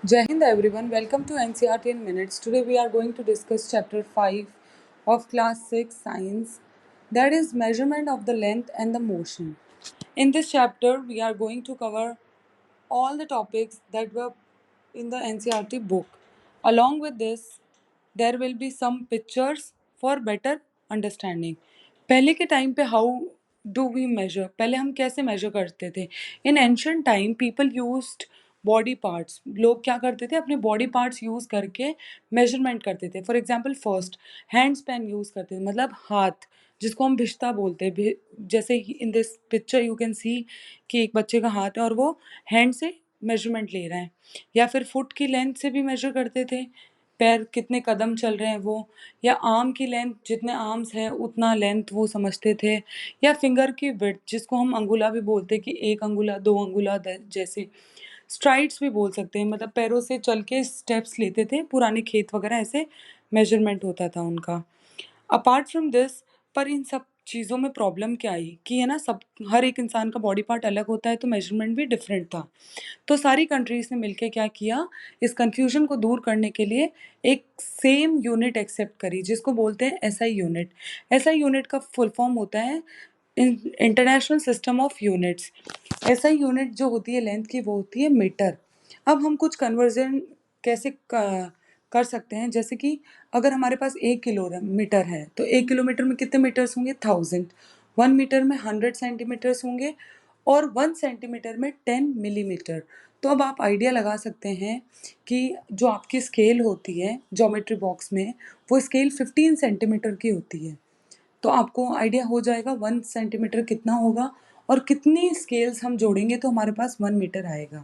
Jai Hind everyone, welcome to NCRT in Minutes. Today we are going to discuss chapter 5 of class 6 science, that is measurement of the length and the motion. In this chapter we are going to cover all the topics that were in the NCRT book. Along with this, there will be some pictures for better understanding. पहले के time पे how do we measure, पहले हम कैसे major करते थे? In ancient time people used body parts, लोग क्या करते थे, अपने बॉडी पार्ट्स यूज करके मेजरमेंट करते थे. For example first hand span use करते थे, मतलब हाथ, जिसको हम भिश्ता बोलते हैं. जैसे in this picture you can see कि एक बच्चे का हाथ है और वो हैंड से मेजरमेंट ले रहा है. या फिर फुट की लेंथ से भी मेजर करते थे, पैर कितने कदम चल रहे हैं वो. या आर्म की लेंथ, जितने आर्म्स है उतना लेंथ वो समझते थे. या फिंगर की विड्थ, जिसको हम अंगुला भी बोलते हैं कि एक अंगुला दो अंगुला जैसे. स्ट्राइड्स भी बोल सकते हैं, मतलब पैरों से चल के स्टेप्स लेते थे, पुराने खेत वगैरह ऐसे मेजरमेंट होता था उनका. अपार्ट फ्रॉम दिस, पर इन सब चीज़ों में प्रॉब्लम क्या आई कि है ना, सब हर एक इंसान का बॉडी पार्ट अलग होता है तो मेजरमेंट भी डिफरेंट था. तो सारी कंट्रीज ने मिलके क्या किया, इस कंफ्यूजन को दूर करने के लिए एक सेम यूनिट एक्सेप्ट करी, जिसको बोलते हैं एसआई यूनिट. एसआई यूनिट का फुल फॉर्म होता है international system of units. SI unit जो होती है लेंथ की, वो होती है मीटर. अब हम कुछ कन्वर्जन कैसे कर सकते हैं, जैसे कि अगर हमारे पास 1 किलोमीटर है तो 1 किलोमीटर में कितने मीटर्स होंगे? 1000. 1 मीटर में 100 सेंटीमीटर्स होंगे और 1 सेंटीमीटर में 10 मिलीमीटर. तो अब आप आइडिया लगा सकते हैं कि जो आपकी स्केल होती है ज्योमेट्री बॉक्स में, वो स्केल 15 सेंटीमीटर की होती है. तो आपको आइडिया हो जाएगा 1 सेंटीमीटर कितना होगा, और कितनी स्केल्स हम जोड़ेंगे तो हमारे पास 1 मीटर आएगा.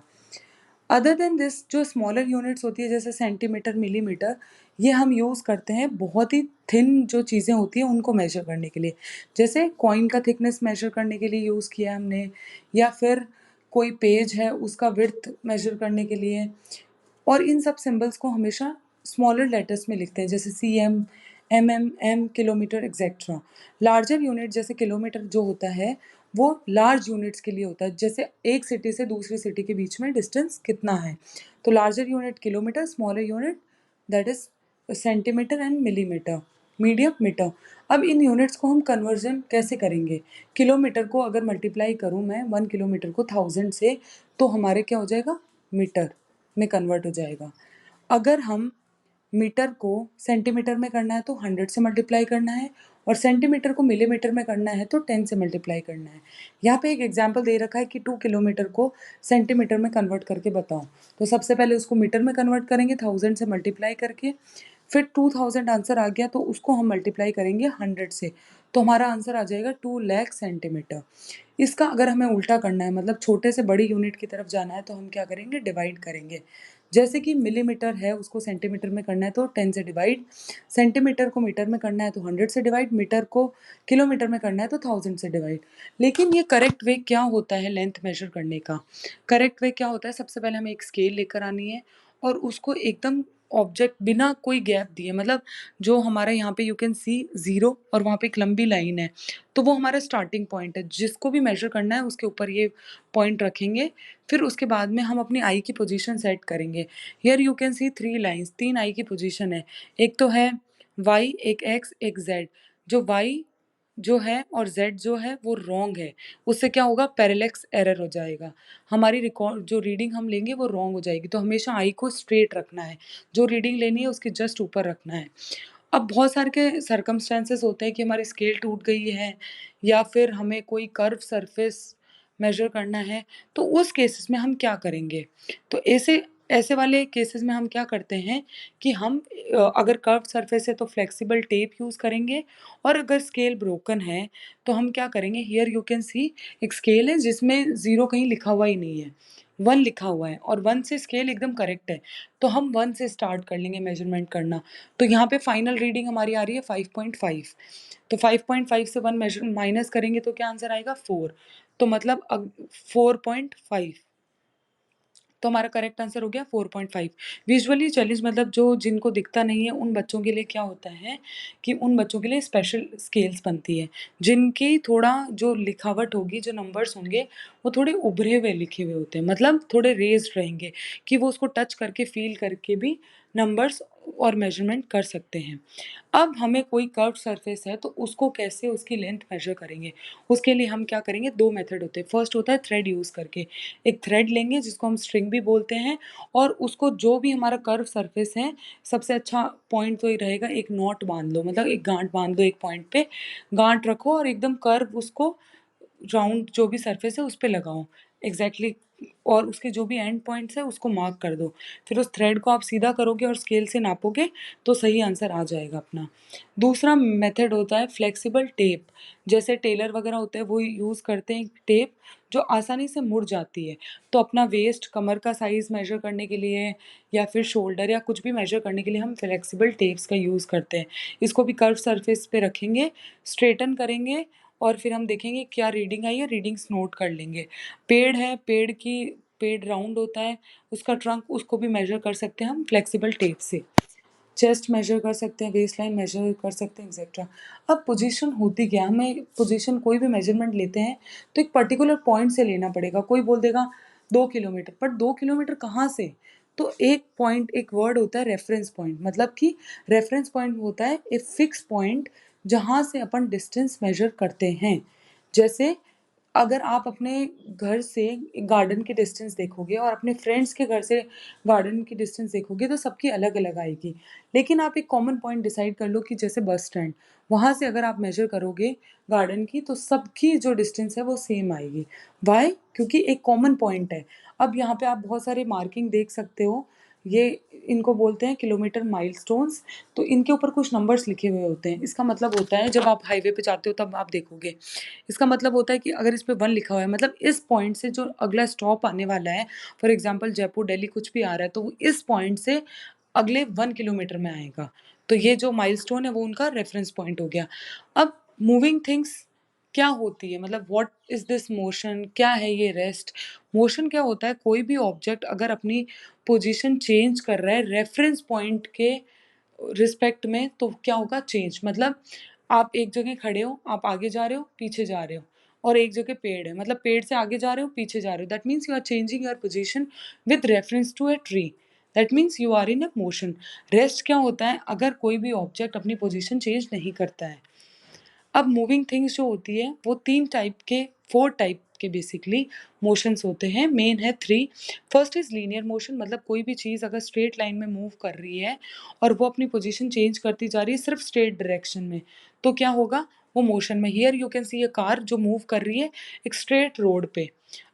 अदर देन दिस, जो स्मॉलर यूनिट्स होती है जैसे सेंटीमीटर, मिलीमीटर, ये हम यूज़ करते हैं बहुत ही थिन जो चीज़ें होती हैं उनको मेजर करने के लिए. जैसे कॉइन का थिकनेस मेजर करने के लिए यूज़ किया हमने, या फिर कोई पेज है उसका विड्थ मेजर करने के लिए. और इन सब सिंबल्स को हमेशा स्मॉलर लेटर्स में लिखते हैं, जैसे CM, MM, M, kilometre etcetera. Larger unit जैसे किलोमीटर जो होता है, वो लार्ज यूनिट्स के लिए होता है, जैसे एक सिटी से दूसरी सिटी के बीच में डिस्टेंस कितना है. तो larger unit kilometre, smaller unit that is centimetre and millimetre, medium metre. अब इन यूनिट्स को हम कन्वर्जन कैसे करेंगे? किलोमीटर को अगर मल्टीप्लाई करूँ मैं 1 किलोमीटर को 1000 से, तो हमारे क्या हो जाएगा? मीटर में कन्वर्ट हो जाएगा. अगर हम मीटर को सेंटीमीटर में करना है तो 100 से मल्टीप्लाई करना है, और सेंटीमीटर को मिलीमीटर में करना है तो 10 से मल्टीप्लाई करना है. यहाँ पे एक एग्जांपल दे रखा है कि 2 किलोमीटर को सेंटीमीटर में कन्वर्ट करके बताओ. तो सबसे पहले उसको मीटर में कन्वर्ट करेंगे 1000 से मल्टीप्लाई करके. फिर 2000 आंसर आ गया तो उसको हम मल्टीप्लाई करेंगे 100 से, तो हमारा आंसर आ जाएगा 2 लाख सेंटीमीटर. इसका अगर हमें उल्टा करना है, मतलब छोटे से बड़ी यूनिट की तरफ जाना है, तो हम क्या करेंगे? डिवाइड करेंगे. जैसे कि मिलीमीटर है उसको सेंटीमीटर में करना है तो 10 से डिवाइड, सेंटीमीटर को मीटर में करना है तो 100 से डिवाइड, मीटर को किलोमीटर में करना है तो 1000 से डिवाइड. लेकिन ये करेक्ट वे क्या होता है लेंथ मेजर करने का? करेक्ट वे क्या होता है? सबसे पहले हमें एक स्केल लेकर आनी है और उसको एकदम ऑब्जेक्ट बिना कोई गैप दिए, मतलब जो हमारा यहाँ पे यू कैन सी 0 और वहाँ पे एक लंबी लाइन है, तो वो हमारा स्टार्टिंग पॉइंट है. जिसको भी मेजर करना है उसके ऊपर ये पॉइंट रखेंगे. फिर उसके बाद में हम अपनी आई की पोजीशन सेट करेंगे. Here you can see 3 lines, 3 आई की पोजीशन है. एक तो है वाई, एक एक्स, एक जेड. जो वाई जो है और जेड जो है वो रॉन्ग है. उससे क्या होगा? पैरेलेक्स एरर हो जाएगा. हमारी रिकॉर्ड जो रीडिंग हम लेंगे वो रॉन्ग हो जाएगी. तो हमेशा आई को स्ट्रेट रखना है, जो रीडिंग लेनी है उसके जस्ट ऊपर रखना है. अब बहुत सारे के सर्कमस्टेंसेस होते हैं कि हमारी स्केल टूट गई है, या फिर हमें कोई कर्व सरफेस मेजर करना है, तो उस केसेस में हम क्या करेंगे? तो ऐसे ऐसे वाले केसेस में हम क्या करते हैं कि हम अगर कर्व सरफेस है तो फ्लेक्सिबल टेप यूज़ करेंगे. और अगर स्केल ब्रोकन है तो हम क्या करेंगे? हियर यू कैन सी एक स्केल है जिसमें 0 कहीं लिखा हुआ ही नहीं है, 1 लिखा हुआ है, और 1 से स्केल एकदम करेक्ट है. तो हम 1 से स्टार्ट कर लेंगे मेजरमेंट करना. तो यहाँ पे फाइनल रीडिंग हमारी आ रही है 5.5. तो 5.5 से 1 मेजर माइनस करेंगे तो क्या आंसर आएगा? 4. तो मतलब 4.5. तो हमारा करेक्ट आंसर हो गया 4.5। विजुअली चैलेंज मतलब जो जिनको दिखता नहीं है उन बच्चों के लिए क्या होता है कि उन बच्चों के लिए स्पेशल स्केल्स बनती है, जिनकी थोड़ा जो लिखावट होगी, जो नंबर्स होंगे वो थोड़े उभरे हुए लिखे हुए होते हैं, मतलब थोड़े रेज्ड रहेंगे कि वो उसको टच करके फील करके भी नंबर्स और मेजरमेंट कर सकते हैं। अब हमें कोई कर्व सरफेस है तो उसको कैसे उसकी लेंथ मेजर करेंगे, उसके लिए हम क्या करेंगे, दो मेथड होते हैं। फर्स्ट होता है थ्रेड यूज़ करके, एक थ्रेड लेंगे जिसको हम स्ट्रिंग भी बोलते हैं, और उसको जो भी हमारा कर्व सरफेस है सबसे अच्छा पॉइंट तो ये रहेगा, एक नॉट बांध लो, मतलब एक गांठ बांध लो, एक पॉइंट पे गांठ रखो और एकदम कर्व उसको राउंड जो भी सरफेस है उस पे लगाओ एग्जैक्टली और उसके जो भी एंड पॉइंट्स है उसको मार्क कर दो। फिर उस थ्रेड को आप सीधा करोगे और स्केल से नापोगे तो सही आंसर आ जाएगा अपना। दूसरा मेथड होता है फ्लेक्सिबल टेप, जैसे टेलर वगैरह होते हैं वो यूज़ करते हैं टेप जो आसानी से मुड़ जाती है। तो अपना वेस्ट, कमर का साइज़ मेजर करने के लिए या फिर शोल्डर या कुछ भी मेजर करने के लिए हम फ्लेक्सिबल टेप्स का यूज़ करते हैं। इसको भी कर्व सरफेस पे रखेंगे, स्ट्रेटन करेंगे और फिर हम देखेंगे क्या रीडिंग आई है, रीडिंग्स नोट कर लेंगे। पेड़ है, पेड़ राउंड होता है, उसका ट्रंक उसको भी मेजर कर सकते हैं हम फ्लेक्सिबल टेप से। चेस्ट मेजर कर सकते हैं, वेस्ट लाइन मेजर कर सकते हैं, एक्सेट्रा। अब पोजीशन होती क्या है, हमें पोजीशन कोई भी मेजरमेंट लेते हैं तो एक पर्टिकुलर पॉइंट से लेना पड़ेगा। कोई बोल देगा 2 किलोमीटर, पर 2 किलोमीटर कहाँ से? तो एक पॉइंट, एक वर्ड होता है रेफरेंस पॉइंट, मतलब कि रेफरेंस पॉइंट होता है एक फिक्स पॉइंट जहाँ से अपन डिस्टेंस मेजर करते हैं। जैसे अगर आप अपने घर से गार्डन की डिस्टेंस देखोगे और अपने फ्रेंड्स के घर से गार्डन की डिस्टेंस देखोगे तो सबकी अलग अलग आएगी, लेकिन आप एक कॉमन पॉइंट डिसाइड कर लो कि जैसे बस स्टैंड, वहाँ से अगर आप मेजर करोगे गार्डन की तो सबकी जो डिस्टेंस है वो सेम आएगी। वाई? क्योंकि एक कॉमन पॉइंट है। अब यहाँ पे आप बहुत सारे मार्किंग देख सकते हो, ये इनको बोलते हैं किलोमीटर माइलस्टोन्स। तो इनके ऊपर कुछ नंबर्स लिखे हुए होते हैं। इसका मतलब होता है जब आप हाईवे पे जाते हो तब आप देखोगे, इसका मतलब होता है कि अगर इस पे 1 लिखा हुआ है मतलब इस पॉइंट से जो अगला स्टॉप आने वाला है, फॉर एग्जांपल जयपुर, दिल्ली कुछ भी आ रहा है तो वो इस पॉइंट से अगले 1 किलोमीटर में आएगा। तो ये जो माइलस्टोन है वो उनका रेफरेंस पॉइंट हो गया। अब मूविंग थिंग्स क्या होती है, मतलब व्हाट इज दिस मोशन, क्या है ये रेस्ट? मोशन क्या होता है, कोई भी ऑब्जेक्ट अगर अपनी पोजीशन चेंज कर रहा है रेफरेंस पॉइंट के रिस्पेक्ट में तो क्या होगा, चेंज। मतलब आप एक जगह खड़े हो, आप आगे जा रहे हो, पीछे जा रहे हो, और एक जगह पेड़ है, मतलब पेड़ से आगे जा रहे हो, पीछे जा रहे हो, that means you are changing your position with reference to a tree, that means you are in a motion. Rest क्या होता है, अगर कोई भी ऑब्जेक्ट अपनी पोजीशन चेंज नहीं करता है। अब मूविंग थिंग्स जो होती है वो 4 टाइप के बेसिकली मोशंस होते हैं, मेन है 3। फर्स्ट इज लीनियर मोशन, मतलब कोई भी चीज़ अगर स्ट्रेट लाइन में मूव कर रही है और वो अपनी पोजीशन चेंज करती जा रही है सिर्फ स्ट्रेट डायरेक्शन में, तो क्या होगा, वो मोशन में। Here you can see a car जो मूव कर रही है एक स्ट्रेट रोड पे।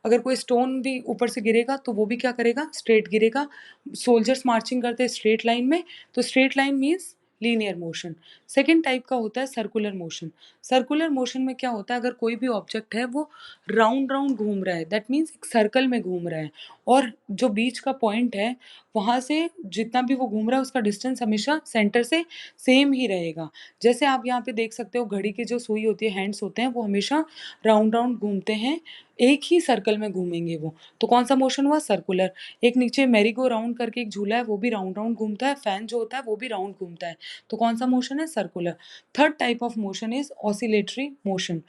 अगर कोई स्टोन भी ऊपर से गिरेगा तो वो भी क्या करेगा, स्ट्रेट गिरेगा। सोल्जर्स मार्चिंग करते हैं स्ट्रेट लाइन में, तो straight line means linear motion. Second type का होता है सर्कुलर मोशन। सर्कुलर मोशन में क्या होता है, अगर कोई भी ऑब्जेक्ट है वो राउंड राउंड घूम रहा है, दैट मीन्स एक सर्कल में घूम रहा है, और जो बीच का पॉइंट है वहाँ से जितना भी वो घूम रहा है उसका डिस्टेंस हमेशा सेंटर से सेम ही रहेगा। जैसे आप यहाँ पे देख सकते हो घड़ी की जो सुई होती है, हैंड्स होते हैं, वो हमेशा राउंड राउंड घूमते हैं, एक ही सर्कल में घूमेंगे वो। तो कौन सा मोशन हुआ, सर्कुलर। एक नीचे मैरी गो राउंड करके एक झूला है, वो भी राउंड राउंड घूमता है, फैन जो होता है वो भी राउंड घूमता है, तो कौन सा मोशन है, circular. Third type of motion is oscillatory motion.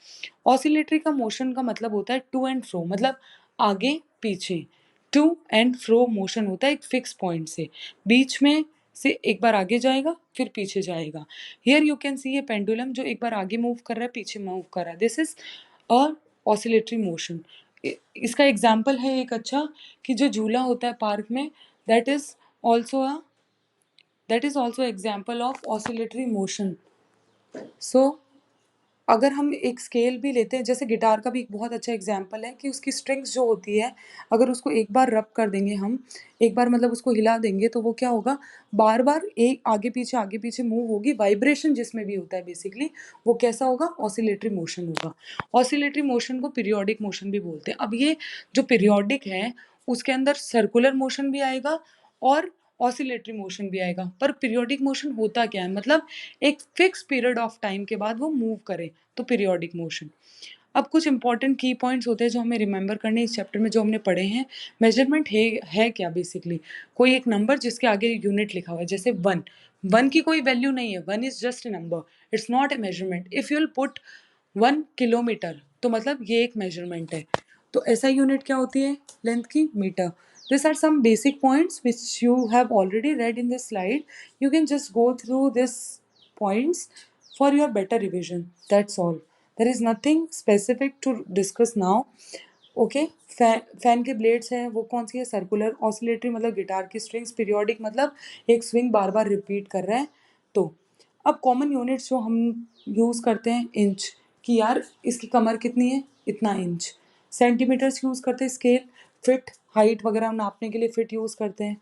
Oscillatory का मोशन का मतलब होता है टू एंड फ्रो, मतलब आगे पीछे। टू एंड फ्रो मोशन होता है एक फिक्स पॉइंट से, बीच में से एक बार आगे जाएगा फिर पीछे जाएगा। हियर यू कैन सी ये पेंडुलम जो एक बार आगे मूव कर रहा है पीछे मूव कर रहा है, this is a oscillatory motion. इसका एग्जाम्पल है एक अच्छा, कि जो झूला होता है पार्क में, that is also a that is also example of oscillatory motion. So अगर हम एक स्केल भी लेते हैं, जैसे गिटार का भी एक बहुत अच्छा एग्जाम्पल है कि उसकी स्ट्रिंग्स जो होती है, अगर उसको एक बार रब कर देंगे हम, एक बार मतलब उसको हिला देंगे तो वो क्या होगा, बार बार एक आगे पीछे मूव होगी, वाइब्रेशन जिसमें भी होता है बेसिकली वो कैसा होगा, ऑसिलेटरी मोशन होगा। ऑसिलेटरी मोशन को पीरियोडिक मोशन भी बोलते हैं। अब ये जो पीरियोडिक है उसके अंदर सर्कुलर मोशन भी आएगा और ऑसिलेटरी मोशन भी आएगा, पर पीरियोडिक मोशन होता क्या है, मतलब एक फिक्स पीरियड ऑफ टाइम के बाद वो मूव करे, तो पीरियोडिक मोशन। अब कुछ इंपॉर्टेंट की पॉइंट्स होते हैं जो हमें रिमेंबर करने इस चैप्टर में जो हमने पढ़े हैं। मेजरमेंट है क्या बेसिकली, कोई एक नंबर जिसके आगे यूनिट लिखा हुआ है, जैसे 1। 1 की कोई वैल्यू नहीं है, 1 is just a number, it's not a measurement. If you will put 1 kilometre तो मतलब ये एक मेजरमेंट है। तो ऐसा यूनिट क्या होती है लेंथ की, metre. These are some basic points which you have already read in this slide. You can just go through these points for your better revision. That's all. There is nothing specific to discuss now. Okay, fan के blades हैं, वो कौन सी है, circular. Oscillatory मतलब guitar की strings. Periodic मतलब एक swing बार बार repeat कर रहे हैं। तो अब कॉमन यूनिट्स जो हम यूज़ करते हैं, इंच, कि यार इसकी कमर कितनी है, इतना इंच। सेंटीमीटर्स यूज़ करते हैं, स्केल, फिट, हाइट वगैरह नापने के लिए फिट यूज़ करते हैं।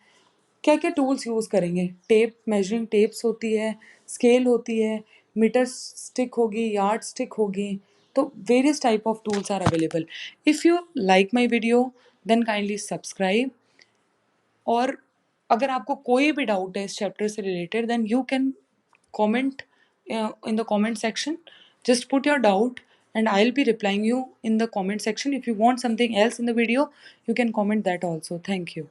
क्या क्या टूल्स यूज़ करेंगे, टेप, मेजरिंग टेप्स होती है, स्केल होती है, मीटर स्टिक होगी, यार्ड स्टिक होगी। तो various type of tools are available. If you like my video then kindly subscribe. और अगर आपको कोई भी डाउट है इस चैप्टर से related then you can comment in the comment section. Just put your doubt and I'll be replying you in the comment section. If you want something else in the video, you can comment that also. Thank you.